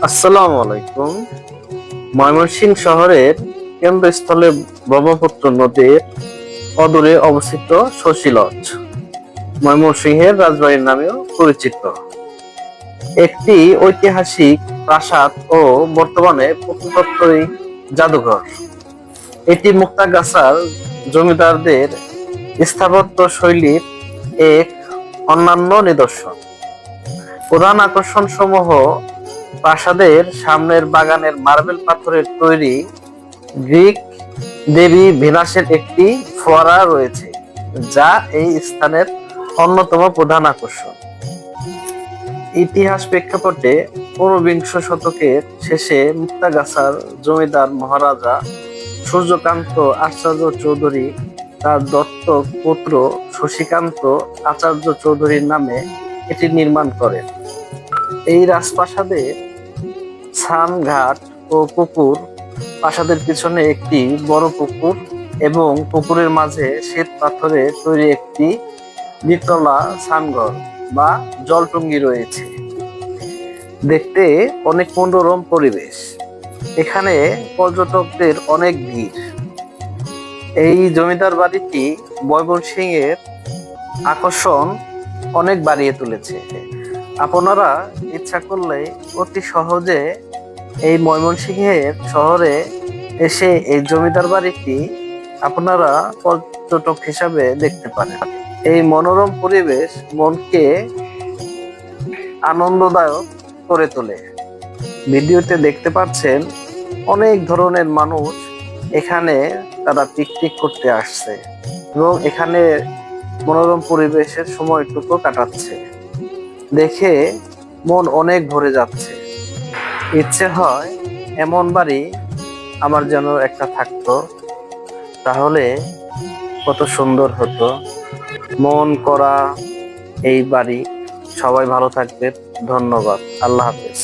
আসসালামু আলাইকুম। ময়মনসিংহ শহরের কেন্দ্রস্থলে ব্রহ্মপুত্র নদীর অদূরে অবস্থিত শশী লজ ময়মনসিংহের রাজবাড়ির নামেও পরিচিত। একটি ঐতিহাসিক প্রাসাদ ও বর্তমানে প্রত্নতাত্ত্বিক জাদুঘর। এটি মুক্তাগাছার জমিদারদের স্থাপত্য শৈলীর এক অনন্য নিদর্শন। প্রধান আকর্ষণ সমূহ: প্রাসাদের সামনের বাগানের মার্বেল পাথরের তৈরি গ্রিক দেবী ভেনাসের একটি ফোয়ারা রয়েছে, যা এই স্থানের অন্যতম প্রধান আকর্ষণ। ইতিহাস প্রেক্ষাপটে ঊনবিংশ শতকের শেষে মুক্তাগাছার জমিদার মহারাজা সূর্যকান্ত আচার্য চৌধুরী তার দত্তক পুত্র শশীকান্ত আচার্য চৌধুরীর নামে এটি নির্মাণ করেন। এই রাজপ্রাসাদের স্নানঘাট ও পুকুর, প্রাসাদের পিছনে একটি বড় পুকুর এবং পুকুরের মাঝে শ্বেত পাথরে তৈরি একটি দ্বিতলা স্নানঘর বা জলটুঙ্গি রয়েছে। দেখতে অনেক মনোরম পরিবেশ। এখানে পর্যটকদের অনেক ভিড়। এই জমিদার বাড়িটি ময়মনসিংহের আকর্ষণ অনেক বাড়িয়ে তুলেছে। আপনারা ইচ্ছা করলে অতি সহজে এই ময়মনসিংহের শহরে এসে এই জমিদার বাড়িটি আপনারা পর্যটক হিসাবে দেখতে পারেন। এই মনোরম পরিবেশ মনকে আনন্দদায়ক করে তোলে। ভিডিওতে দেখতে পাচ্ছেন অনেক ধরনের মানুষ এখানে তারা পিকনিক করতে আসছে এবং এখানে মনোরম পরিবেশের সময়টুকু কাটাচ্ছে। দেখে মন অনেক ভরে যাচ্ছে। ইচ্ছে হয় এমন বাড়ি আমার যেন একটা থাকতো, তাহলে কত সুন্দর হতো। মন করা এই বাড়ি। সবাই ভালো থাকবেন। ধন্যবাদ। আল্লাহ হাফেজ।